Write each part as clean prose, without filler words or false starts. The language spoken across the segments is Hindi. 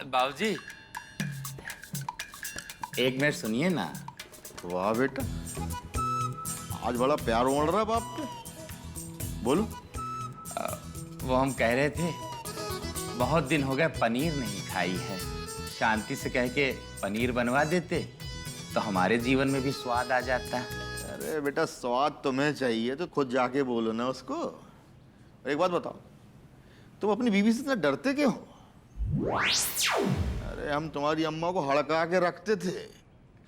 बाबूजी, एक मिनट सुनिए ना। वाह बेटा, आज बड़ा प्यार उमड़ रहा है बाप पे। बोलो। वो हम कह रहे थे, बहुत दिन हो गए पनीर नहीं खाई है। शांति से कह के पनीर बनवा देते तो हमारे जीवन में भी स्वाद आ जाता। अरे बेटा, स्वाद तुम्हें चाहिए तो खुद जाके बोलो ना उसको। एक बात बताओ, तुम अपनी बीवी से इतना डरते क्यों हो? अरे हम तुम्हारी अम्मा को हड़का के रखते थे।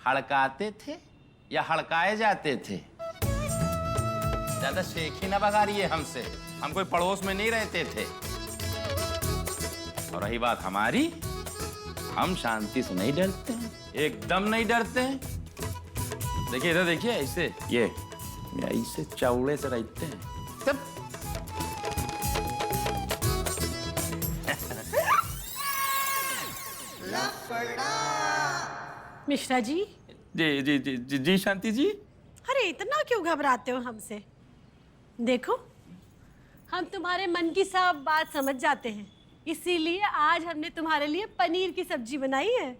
हड़काते थे या हड़काए जाते थे? ज्यादा शेखी ना बगाड़िए हमसे, हम कोई पड़ोस में नहीं रहते थे। और रही बात हमारी, हम शांति से नहीं डरते हैं, एकदम नहीं डरते हैं। देखिए इधर देखिए, ऐसे ये ऐसे चौड़े से रहते हैं तब। मिश्रा जी। जी जी जी जी जी शांति जी। अरे इतना क्यों घबराते हो हमसे? देखो, हम तुम्हारे मन की सब बात समझ जाते हैं, इसीलिए आज हमने तुम्हारे लिए पनीर की सब्जी बनाई है।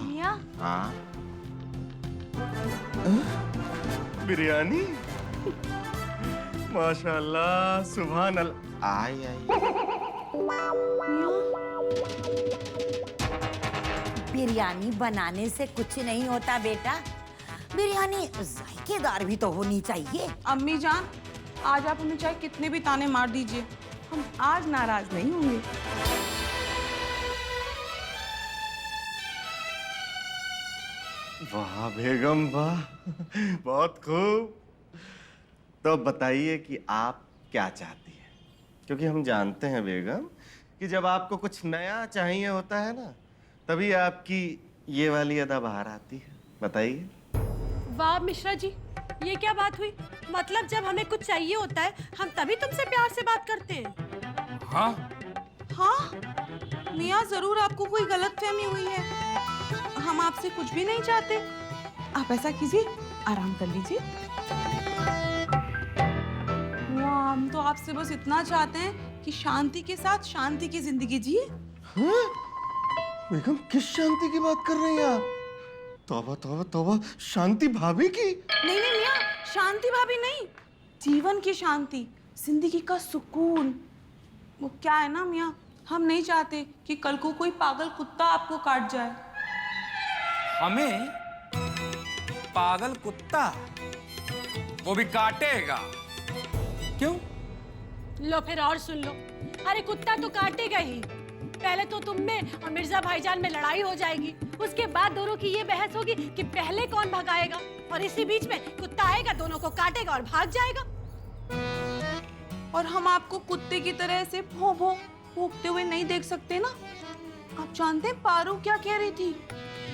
मियां? बिरयानी, माशाल्लाह, सुभान अल्लाह। आई बिरयानी बनाने से कुछ नहीं होता बेटा, बिरयानी जायकेदार भी तो होनी चाहिए। अम्मी जान, आज आप हमें चाहे कितने भी ताने मार दीजिए, हम आज नाराज नहीं होंगे। वाह बेगम वाह, बहुत खूब। तो बताइए कि आप क्या चाहती हैं, क्योंकि हम जानते हैं बेगम कि जब आपको कुछ नया चाहिए होता है ना, तभी आपकी ये वाली अदा बाहर आती है। बताइए। वाह मिश्रा जी, ये क्या बात हुई? मतलब जब हमें कुछ चाहिए होता है, हम तभी तुमसे प्यार से बात करते हैं। हाँ हाँ मियाँ, जरूर आपको कोई गलतफहमी हुई है। हम आपसे कुछ भी नहीं चाहते। आप ऐसा कीजिए, आराम कर लीजिए। हम तो आपसे बस इतना चाहते हैं कि शांति के साथ शांति की जिंदगी जिए। बेगम, किस शांति की बात कर रही हैं आप? तौबा तौबा तौबा, शांति भाभी की? नहीं नहीं मियाँ, शांति भाभी नहीं, जीवन की शांति, जिंदगी का सुकून। वो क्या है ना मियाँ, हम नहीं चाहते कि कल को कोई पागल कुत्ता आपको काट जाए। हमें पागल कुत्ता, वो भी काटेगा? क्यों? लो फिर और सुन लो। अरे कुत्ता तो काटेगा ही। पहले तो तुम में और मिर्जा भाईजान में लड़ाई हो जाएगी, उसके बाद दोनों की ये बहस होगी कि पहले कौन भगाएगा, और इसी बीच में कुत्ता आएगा, दोनों को काटेगा और भाग जाएगा। और हम आपको कुत्ते की तरह से भों भों भौंकते हुए नहीं देख सकते ना। आप जानते हैं पारू क्या कह रही थी?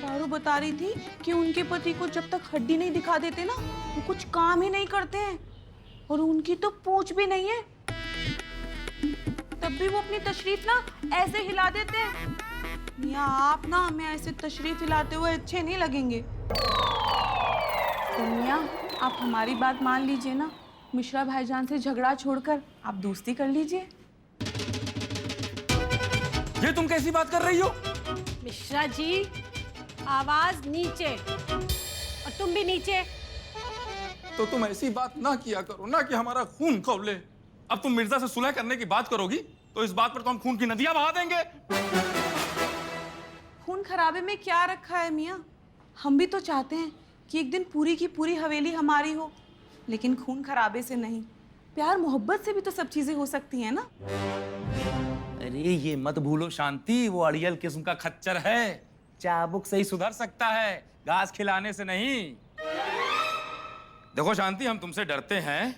पारू बता रही थी कि उनके पति को जब तक हड्डी नहीं दिखा देते ना, वो कुछ काम ही नहीं करते हैं। और उनकी तो पूंछ भी नहीं है, तब भी वो अपनी तशरीफ ना ऐसे हिला देते हैं। मियाँ, आप ना हमें ऐसे तशरीफ हिलाते हुए अच्छे नहीं लगेंगे। तो मियाँ, आप हमारी बात मान लीजिए ना, मिश्रा भाईजान से झगड़ा छोड़कर आप दोस्ती कर लीजिए। ये तुम कैसी बात कर रही हो? मिश्रा जी, आवाज नीचे, और तुम भी नीचे। तो तुम ऐसी बात ना किया करो ना कि हमारा खून खौले। अब तुम मिर्जा से सुलह करने की बात करोगी तो इस बात पर तो हम खून की नदियां बहा देंगे। खून खराबे में क्या रखा है मियाँ? हम भी तो चाहते हैं कि एक दिन पूरी की पूरी हवेली हमारी हो, लेकिन खून खराबे से नहीं, प्यार मोहब्बत से भी तो सब चीजें हो सकती हैं ना। अरे ये मत भूलो शांति, वो अड़ियल किस्म का खच्चर है, चाबुक से ही सुधर सकता है, घास खिलाने से नहीं। देखो शांति, हम तुमसे डरते हैं।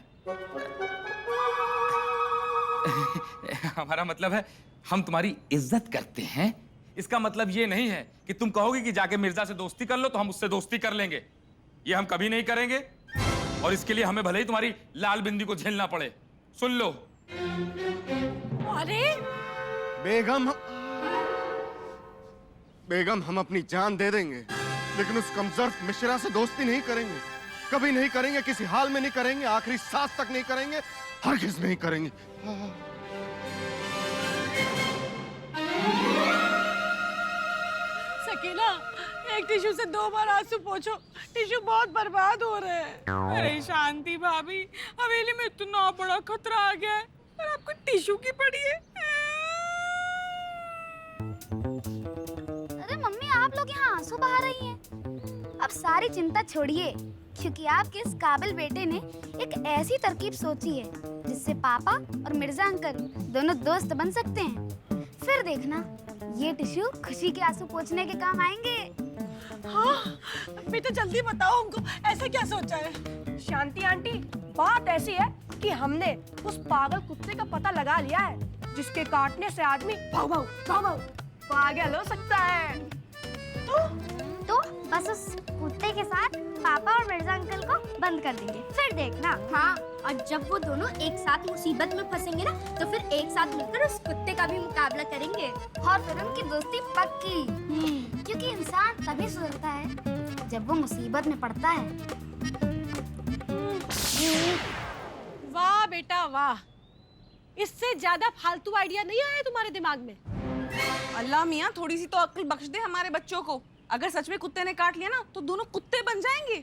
हमारा मतलब है हम तुम्हारी इज्जत करते हैं। इसका मतलब ये नहीं है कि तुम कहोगे कि जाके मिर्जा से दोस्ती कर लो तो हम उससे दोस्ती कर लेंगे। ये हम कभी नहीं करेंगे, और इसके लिए हमें भले ही तुम्हारी लाल बिंदी को झेलना पड़े। सुन लो। अरे बेगम, हम अपनी जान दे देंगे, लेकिन उस कमजोर मिश्रा से दोस्ती नहीं करेंगे। कभी नहीं करेंगे, किसी हाल में नहीं करेंगे, आखिरी सांस तक नहीं करेंगे, हरगिज़ नहीं करेंगे। सकीना, एक टिश्यू से 2 बार आंसू पोंछो, टिश्यू बहुत बर्बाद हो रहे हैं। अरे शांति भाभी, हवेली में इतना बड़ा खतरा आ गया है और आपको टिश्यू की पड़ी है। अरे मम्मी, आप लोग यहाँ आंसू बहा रही हैं। अब सारी चिंता छोड़िए, क्योंकि आपके इस काबिल बेटे ने एक ऐसी तरकीब सोची है जिससे पापा और मिर्जा अंकल दोनों दोस्त बन सकते हैं। फिर देखना, ये टिश्यू खुशी के आंसू पोंछने के काम आएंगे। हाँ, बेटा जल्दी बताओ हमको, ऐसा क्या सोचा है? शांति आंटी, बात ऐसी है कि हमने उस पागल कुत्ते का पता लगा लिया है जिसके काटने से आदमी भाव भाव भाव भाव पागल हो सकता है। तो बस उस कुत्ते के साथ पापा और मिर्जा अंकल को बंद कर देंगे, फिर देखना। हाँ, और जब वो दोनों एक साथ मुसीबत में फंसेंगे ना, तो फिर एक साथ मिलकर उस कुत्ते का भी मुकाबला करेंगे और फिर उनकी दोस्ती पक्की। क्योंकि इंसान तभी सुधरता है जब वो मुसीबत में पड़ता है। वाह बेटा वाह, इससे ज्यादा फालतू आइडिया नहीं आया तुम्हारे दिमाग में? अल्लाह मियाँ, थोड़ी सी तो अक्ल बख्श दे हमारे बच्चों को। अगर सच में कुत्ते ने काट लिया ना, तो दोनों कुत्ते बन जाएंगे।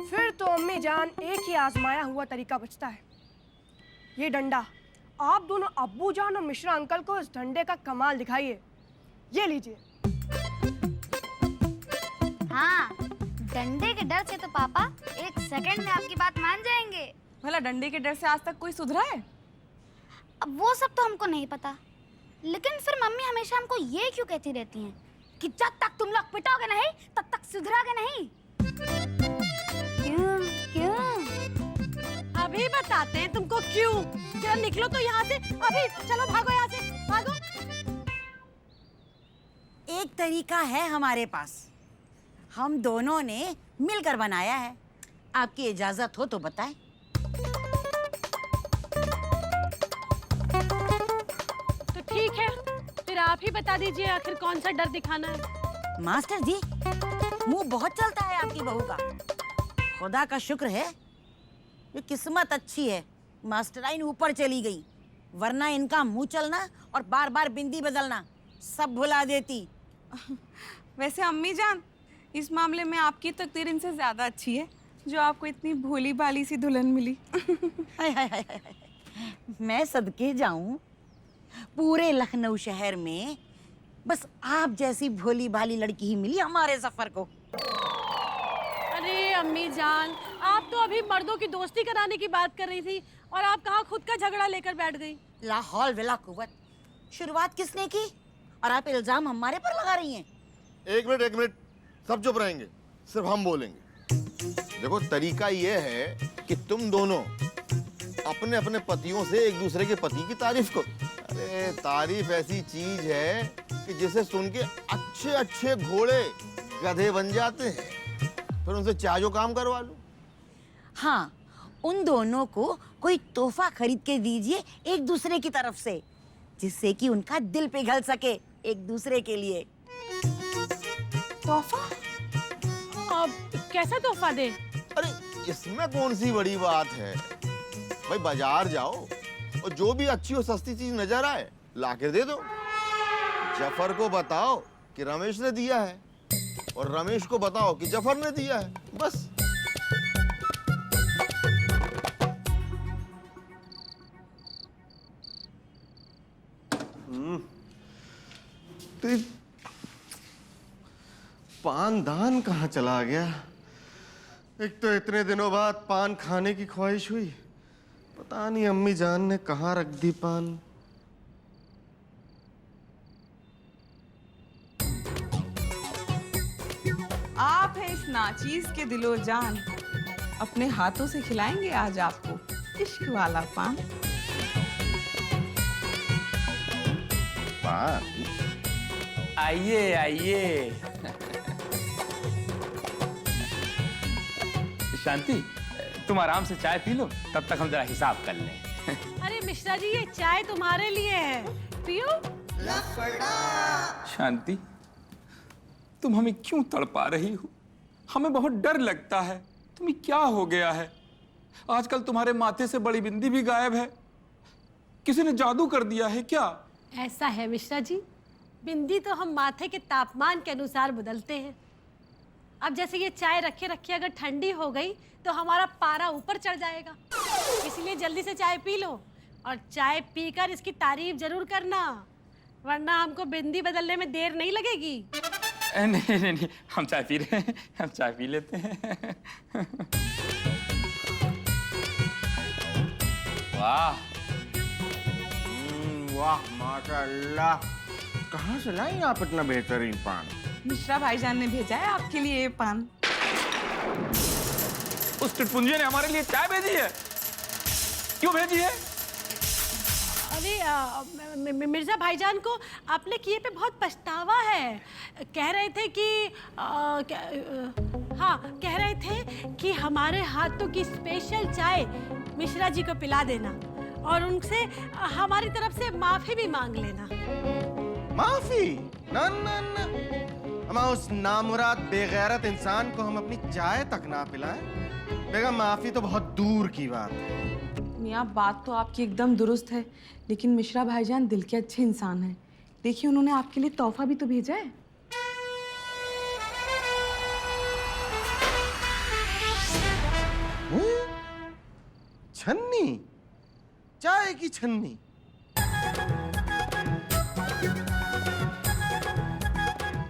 फिर तो अम्मी जान, एक ही आजमाया हुआ तरीका बचता है, ये डंडा। आप दोनों अब्बू जान और मिश्रा अंकल को इस डंडे का कमाल दिखाइए। ये लीजिए। हाँ, डंडे के डर से तो पापा 1 सेकंड में आपकी बात मान जाएंगे। भला डंडे के डर से आज तक कोई सुधरा है? अब वो सब तो हमको नहीं पता, लेकिन फिर मम्मी हमेशा हमको ये क्यों कहती रहती हैं कि जब तक तुम लोग पिटोगे नहीं, तब तक सुधरोगे नहीं। क्यों क्यों? अभी बताते हैं तुमको क्यों। जरा निकलो तो यहाँ से अभी, चलो भागो यहाँ से, भागो। एक तरीका है हमारे पास, हम दोनों ने मिलकर बनाया है। आपकी इजाजत हो तो बताएं। तो ठीक है, फिर आप ही बता दीजिए आखिर कौन सा डर दिखाना है। मास्टर जी, मुंह बहुत चलता है आपकी बहू का। खुदा का शुक्र है, ये किस्मत अच्छी है, मास्टराइन ऊपर चली गई, वरना इनका मुंह चलना और बार बार बिंदी बदलना सब भुला देती। वैसे अम्मी जान, इस मामले में आपकी तकदीर इनसे ज्यादा अच्छी है, जो आपको इतनी भोली भाली सी दुल्हन मिली। हाय हाय हाय हाय। मैं सदके जाऊं, पूरे लखनऊ शहर में बस आप जैसी भोली भाली लड़की ही मिली हमारे सफर को। अरे अम्मी जान, आप तो अभी मर्दों की दोस्ती कराने की बात कर रही थी और आप कहाँ खुद का झगड़ा लेकर बैठ गई। ला हौल वला कुव्वत, शुरुआत किसने की और आप इल्जाम हमारे पर लगा रही हैं? एक मिनट, सब चुप रहेंगे, सिर्फ हम बोलेंगे। देखो, तरीका ये है कि तुम दोनों अपने अपने पतियों से एक दूसरे के पति की तारीफ करो। अरे तारीफ ऐसी चीज है कि जिसे सुन के अच्छे अच्छे घोड़े गधे बन जाते हैं। फिर उनसे चाहे काम करवा लो। हाँ, उन दोनों को कोई तोहफा खरीद के दीजिए एक दूसरे की तरफ से, जिससे कि उनका दिल पिघल सके एक दूसरे के लिए। तोहफा? अब कैसा तोहफा दे? अरे इसमें कौन सी बड़ी बात है भाई, बाजार जाओ और जो भी अच्छी और सस्ती चीज नजर आए ला के दे दो। जफर को बताओ कि रमेश ने दिया है और रमेश को बताओ कि जफर ने दिया है, बस। तो पान दान कहाँ चला गया? एक तो इतने दिनों बाद पान खाने की ख्वाहिश हुई, पता नहीं अम्मी जान ने कहाँ रख दी पान। आप हैं इस नाचीज के दिलो जान, अपने हाथों से खिलाएंगे आज आपको इश्क वाला पान। पान? आइए आइए। शांति, तुम आराम से चाय पी लो, तब तक हम जरा हिसाब कर लें। अरे मिश्रा जी, ये चाय तुम्हारे लिए है, पियो। शांति, तुम हमें क्यों तड़पा रही हो? हमें बहुत डर लगता है। तुम्हें क्या हो गया है? आजकल तुम्हारे माथे से बड़ी बिंदी भी गायब है। किसी ने जादू कर दिया है क्या? ऐसा है मिश्रा जी, बिंदी तो हम माथे के तापमान के अनुसार बदलते हैं। अब जैसे ये चाय रखे रखे अगर ठंडी हो गई तो हमारा पारा ऊपर चढ़ जाएगा, इसलिए जल्दी से चाय पी लो और चाय पीकर इसकी तारीफ जरूर करना, वरना हमको बिंदी बदलने में देर नहीं लगेगी। नहीं नहीं नहीं, हम चाय पी रहे हैं, हम चाय पी लेते हैं। वाह वाह माशाअल्लाह, कहाँ से लाई आप इतना बेहतरीन पान? मिश्रा भाईजान ने भेजा है आपके लिए ये पान। उस टिटपुंजे ने हमारे लिए चाय भेजी है। क्यों भेजी है? अरे मिर्जा भाईजान को आपने किए पे बहुत पछतावा है। कह रहे थे कि हाँ, कह रहे थे कि हमारे हाथों की स्पेशल चाय मिश्रा जी को पिला देना और उनसे हमारी तरफ से माफी भी मांग लेना। माफी? ना ना ना, हम उस नामुराद बेगैरत इंसान को हम अपनी चाय तक ना पिलाएं। बेगम, माफी तो बहुत दूर की बात है। मियाँ, बात तो आपकी एकदम दुरुस्त है, लेकिन मिश्रा भाईजान दिल के अच्छे इंसान हैं। देखिए, उन्होंने आपके लिए तोहफा भी तो भेजा है। छन्नी? चाय की छन्नी?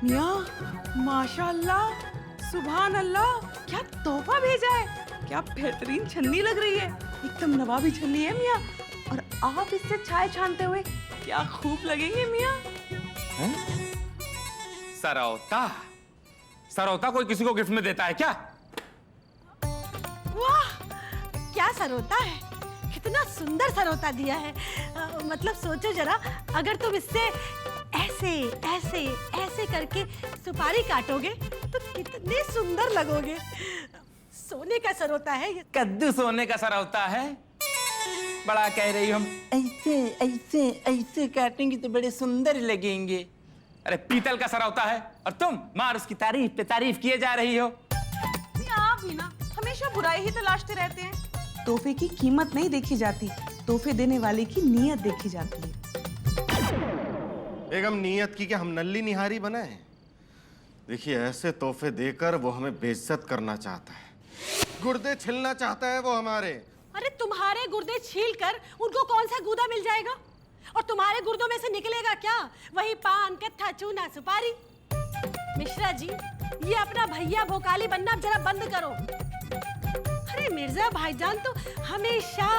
मियाँ, माशाअल्लाह, सुभान अल्लाह, क्या तोहफा भेजा है। क्या बेहतरीन छन्नी लग रही है, एकदम नवाबी छन्नी है मियाँ। और आप इससे चाय छानते हुए क्या खूब लगेंगे मियाँ। सरौता? सरौता कोई किसी को गिफ्ट में देता है क्या? वाह, क्या सरोता है, कितना सुंदर सरोता दिया है। मतलब सोचो जरा, अगर तुम इससे ऐसे ऐसे ऐसे करके सुपारी काटोगे तो कितने सुंदर लगोगे। सोने का सरोता है ये। कद्दू सोने का सरौता है? बड़ा कह रही हो। हम ऐसे ऐसे ऐसे काटेंगे तो बड़े सुंदर लगेंगे। अरे पीतल का सरौता है और तुम मार उसकी तारीफ पे तारीफ किए जा रही हो। आप भी ना हमेशा बुराई ही तलाशते रहते हैं। तोहफे की कीमत नहीं देखी जाती, तोहफे देने वाले की नीयत देखी जाती है। बेगम, नीयत की क्या हम नल्ली निहारी बनाए? देखिए, ऐसे तोहफे देकर वो हमें बेइज्जत करना चाहता है, गुर्दे छिलना चाहता है वो हमारे। अरे तुम्हारे गुर्दे छील कर उनको कौन सा गूदा मिल जाएगा? और तुम्हारे गुर्दों में से निकलेगा क्या? वही पान, कत्था, चूना, सुपारी। मिश्रा जी, ये अपना भैया भोकाली बनना जरा बंद करो। अरे मिर्जा भाईजान तो हमेशा,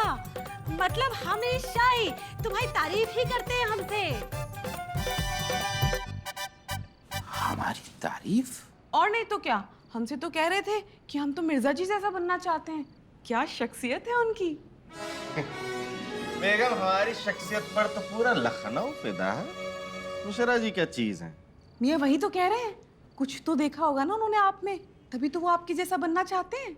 मतलब हमेशा ही तुम्हारी तारीफ ही करते हैं हमसे। हमारी तारीफ? और नहीं तो क्या, हमसे तो कह रहे थे कि हम तो मिर्जा जी जैसा बनना चाहते हैं। क्या शख्सियत है उनकी। बेगम, हमारी शख्सियत पर तो पूरा लखनऊ फिदा है। मिश्रा जी क्या चीज है? मियाँ, वही तो कह रहे हैं, कुछ तो देखा होगा ना उन्होंने आप में, तभी तो वो आपकी जैसा बनना चाहते हैं।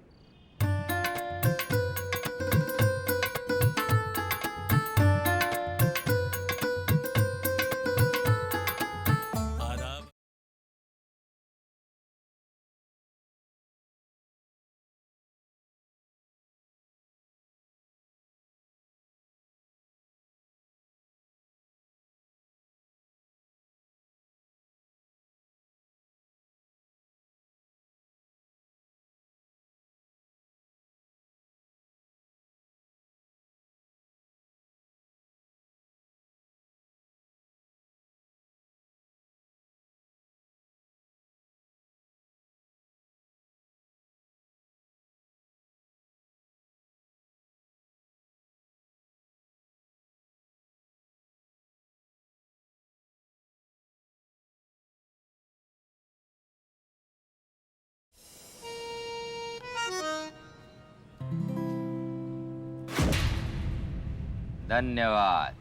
धन्यवाद।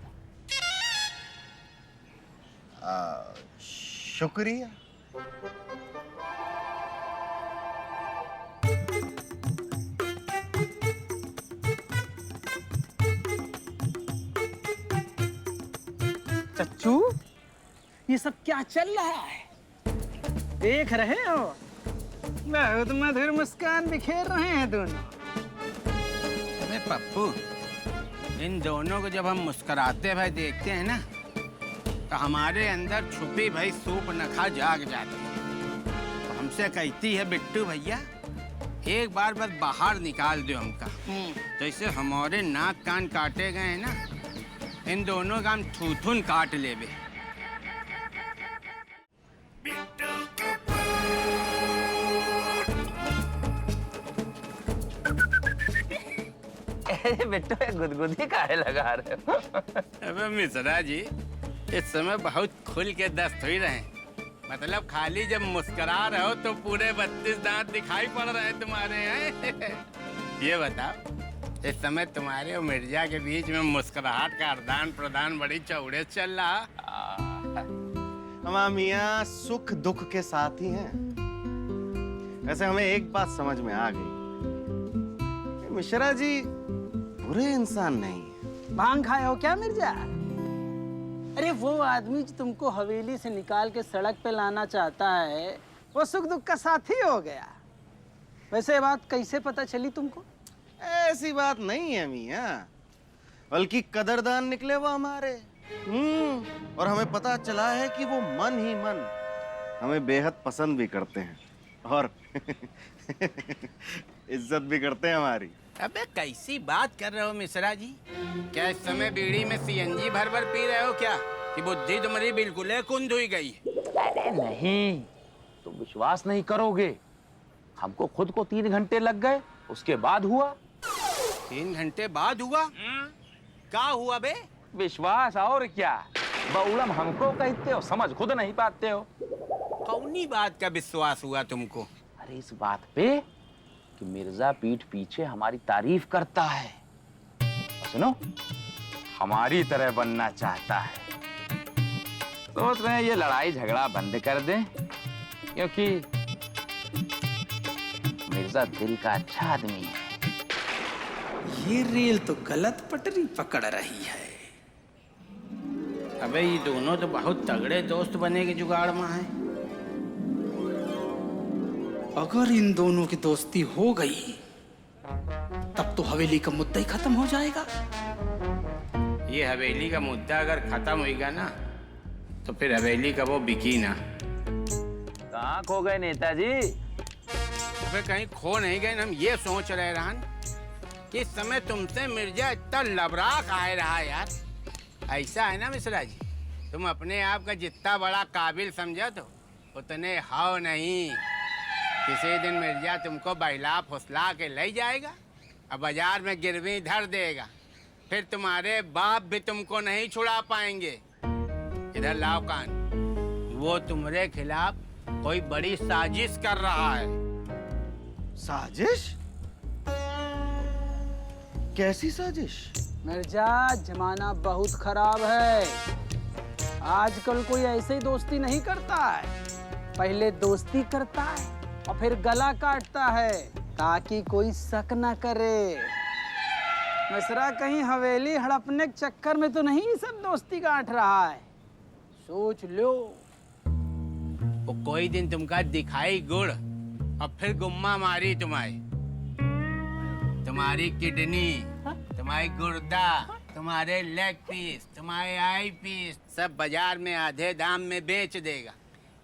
शुक्रिया। चच्चू, ये सब क्या चल रहा है? देख रहे हो, बहुत मधुर मुस्कान बिखेर रहे हैं दोनों। अबे पप्पू, इन दोनों को जब हम मुस्कुराते भाई देखते हैं ना, तो हमारे अंदर छुपी भाई सूप नखा जाग जाती है। तो हमसे कहती है बिट्टू भैया, एक बार बस बाहर निकाल दो हमका। जैसे हमारे नाक कान काटे गए हैं ना, इन दोनों का हम थूथुन काट लेबे। बिट्टू गुदगुदी काहे लगा रहे हो? अबे मिश्रा जी, इस समय बहुत खुल के दस्त हुई रहे। मतलब खाली जब मुस्कुरा रहे हो तो पूरे 32 दांत दिखाई पड़ रहे हैं तुम्हारे हैं। ये बताओ, इस समय तुम्हारे और मिर्जा के बीच में मुस्कुराहट का आदान प्रदान बड़ी चौड़े चल रहा। हमारा मियाँ सुख दुख के साथ ही हैं। वैसे हमें एक बात समझ में आ गई, मिश्रा जी बुरे इंसान नहीं है। भांग खाए हो क्या मिर्जा? अरे वो आदमी जो तुमको हवेली से निकाल के सड़क पे लाना चाहता है, वो सुख दुख का साथी हो गया। वैसे बात कैसे पता चली तुमको? ऐसी बात नहीं है मियाँ, बल्कि कदरदान निकले वो हमारे। और हमें पता चला है कि वो मन ही मन हमें बेहद पसंद भी करते हैं और इज्जत भी करते हैं हमारी। अबे कैसी बात कर रहे हो मिश्रा जी? क्या इस समय बीड़ी में सीएनजी भर भर पी रहे हो क्या? कि बुद्धि तुम्हारी बिल्कुल कुंद हुई गई? अरे नहीं, तुम विश्वास नहीं करोगे। हमको खुद को 3 घंटे लग गए, उसके बाद हुआ। 3 घंटे बाद हुआ? क्या हुआ बे? विश्वास और क्या, बउलम हमको कहते हो, समझ खुद नहीं पाते हो। कौनी बात का विश्वास हुआ तुमको? अरे इस बात पे कि मिर्जा पीठ पीछे हमारी तारीफ करता है। और सुनो, हमारी तरह बनना चाहता है। सोच रहे हैं ये लड़ाई झगड़ा बंद कर दें, क्योंकि मिर्जा दिल का अच्छा आदमी है। ये रेल तो गलत पटरी पकड़ रही है। अबे ये दोनों तो बहुत तगड़े दोस्त बने के जुगाड़ में हैं। अगर इन दोनों की दोस्ती हो गई, तब तो हवेली का मुद्दा ही खत्म हो जाएगा। ये हवेली का मुद्दा अगर खत्म होगा ना, तो फिर हवेली का वो बिकी ना। कहाँ खो गए नेताजी? अबे कहीं खो नहीं गए। हम ये सोच रहे रहन कि इस समय तुमसे मिर्जा इतना लबरा खाए रहा यार। ऐसा है ना मिश्रा जी, तुम अपने आप का जितना बड़ा काबिल समझो तो उतने हाव नहीं। किसी दिन मिर्जा तुमको बहला फुसला के ले जाएगा और बाजार में गिरवी धर देगा। फिर तुम्हारे बाप भी तुमको नहीं छुड़ा पाएंगे। इधर लाओ कान, वो तुम्हारे खिलाफ कोई बड़ी साजिश कर रहा है। साजिश? कैसी साजिश? मिर्जा, जमाना बहुत खराब है। आजकल कोई ऐसे ही दोस्ती नहीं करता है। पहले दोस्ती करता है और फिर गला काटता है, ताकि कोई शक न करे। मिश्रा कहीं हवेली हड़पने के चक्कर में तो नहीं सब दोस्ती गांठ रहा है? सोच लो। वो कोई दिन तुमका दिखाई गुड़ और फिर गुम्मा मारी तुम्हारी किडनी, तुम्हारी गुर्दा, तुम्हारे लेग पीस, तुम्हारे आई पीस सब बाजार में आधे दाम में बेच देगा।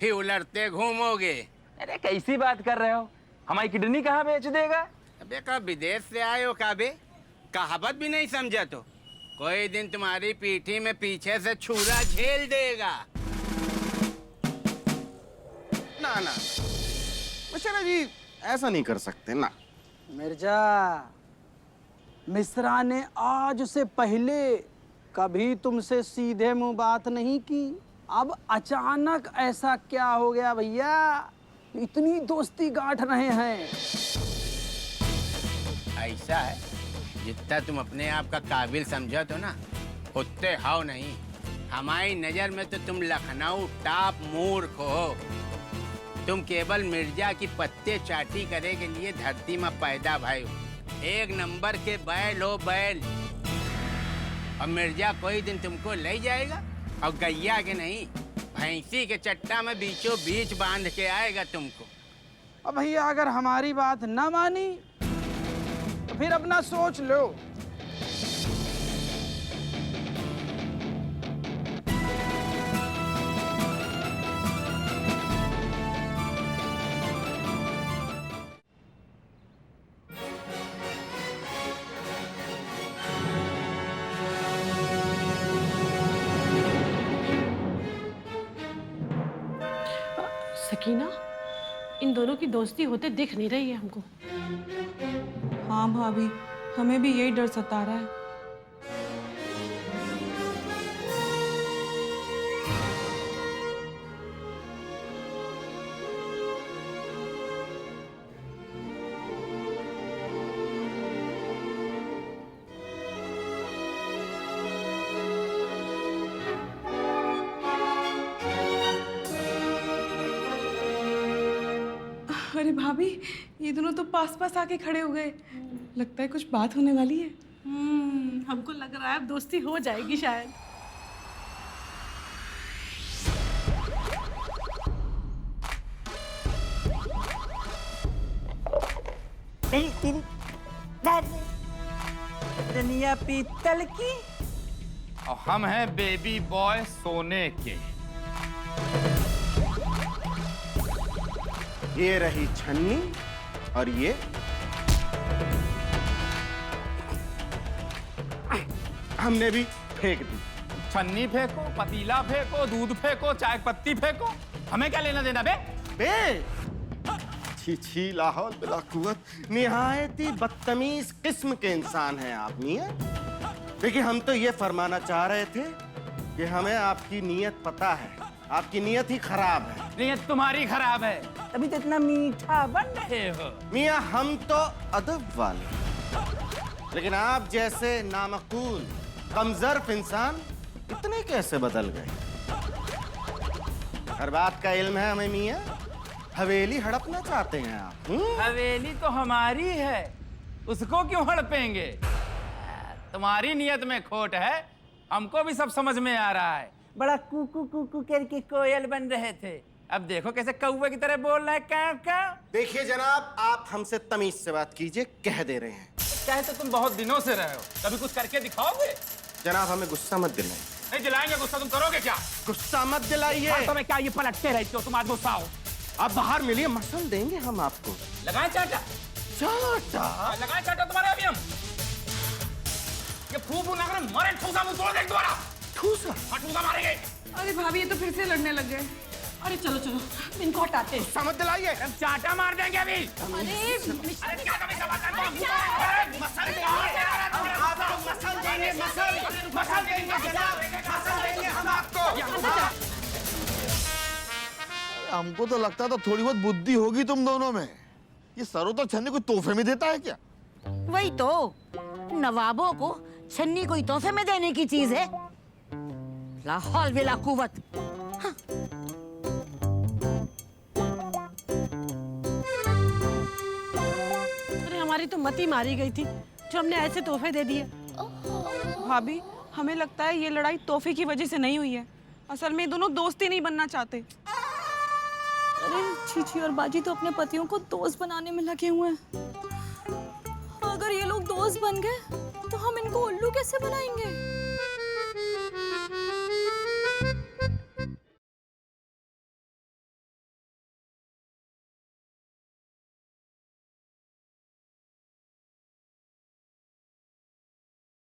फिर उलटते घूमोगे। अरे कैसी बात कर रहे हो? हमारी किडनी कहाँ बेच देगा? अबे का विदेश से आए हो काबे? कहावत भी नहीं समझा तो कोई दिन तुम्हारी पीठी में पीछे से छुरा झेल देगा। ना ना मिश्रा जी, ऐसा नहीं कर सकते ना। मिर्जा, मिश्रा ने आज से पहले कभी तुमसे सीधे मुंह बात नहीं की। अब अचानक ऐसा क्या हो गया भैया? इतनी दोस्ती गांठ रहे हैं। ऐसा है, जितना तुम अपने आप का काबिल समझो तो ना, उतने हाव नहीं। हमारी नजर में तो तुम लखनऊ टॉप मूर्ख हो। तुम केवल मिर्जा की पत्ते चाटी करे के लिए धरती में पैदा भाई हो। एक नंबर के बैल हो बैल। और मिर्जा कोई दिन तुमको ले जाएगा और गैया के नहीं भैंसी के चट्टा में बीचों बीच बांध के आएगा तुमको। अब भैया अगर हमारी बात ना मानी तो फिर अपना सोच लो। सकीना, इन दोनों की दोस्ती होते दिख नहीं रही है हमको। हाँ भाभी, हमें भी यही डर सता रहा है। अरे भाभी, ये दोनों तो पास पास आके खड़े हो गए। लगता है कुछ बात होने वाली है। हमको लग रहा है अब दोस्ती हो जाएगी शायद। दुनिया पीतल की और हम हैं बेबी बॉय सोने के। ये रही छन्नी और ये हमने भी फेंक दी। छन्नी फेंको, पतीला फेंको, दूध फेंको, चाय पत्ती फेंको, हमें क्या लेना देना बे? बे छी छी, लाहौल बिला कुव्वत, निहायत ही बदतमीज किस्म के इंसान हैं आप मियां। देखिए हम तो ये फरमाना चाह रहे थे कि हमें आपकी नीयत पता है, आपकी नीयत ही खराब है। नीयत तुम्हारी खराब है, तभी तो इतना मीठा बन रहे हो। मियां हम तो अदब वाले, लेकिन आप जैसे नामकूल कमजोर इंसान इतने कैसे बदल गए? हर बात का इल्म है हमें मियां। हवेली हड़पना चाहते हैं आप? हवेली तो हमारी है, उसको क्यों हड़पेंगे? तुम्हारी नीयत में खोट है, हमको भी सब समझ में आ रहा है। बड़ा कुकू कुकू करके कोयल बन रहे थे, अब देखो कैसे कौवे की तरह बोल रहे हैं। क्या देखिए जनाब, आप हमसे तमीज से बात कीजिए, कह दे रहे हैं। चाहे तो तुम बहुत दिनों से रहे हो, कभी कुछ करके दिखाओगे? जनाब हमें गुस्सा मत दिलाइए। नहीं दिलाएंगे गुस्सा, तुम करोगे क्या? गुस्सा मत दिलाइए। तुम्हें क्या ये पलटते रहते हो, तुम आज गुस्सा हो। आप बाहर मिलिए, मसल देंगे हम आपको। लगाए चाटा, चाटा लगाए चाटा तुम्हारे अभी हम। ये फूफू ना करे, मारे ठूसा मुंह तोड़ दे दोबारा। ठूसा? ठूसा मारेंगे। अरे भाभी, ये तो फिर से लड़ने लग गए। अरे चलो चलो, इनको हटाते हैं। समझ दिलाइए। हम चाटा मार देंगे अभी। अरे क्या कभी सवाल करते हो? मसल देंगे हम आपको। हमको तो लगता था थोड़ी बहुत बुद्धि होगी तुम दोनों में। ये सरो तो छन्नी कोई तोहफे में देता है क्या? वही तो, नवाबों को छन्नी कोई तोहफे में देने की चीज है? लाहौल बिला कुव्वत। हाँ। अरे हमारी तो मती मारी गई थी जो हमने ऐसे तोहफे दे दिए। भाभी, हमें लगता है ये लड़ाई तोहफे की वजह से नहीं हुई है। असल में ये दोनों दोस्ती नहीं बनना चाहते। अरे चीची और बाजी तो अपने पतियों को दोस्त बनाने में लगे हुए हैं। अगर ये लोग दोस्त बन गए तो हम इनको उल्लू कैसे बनाएंगे?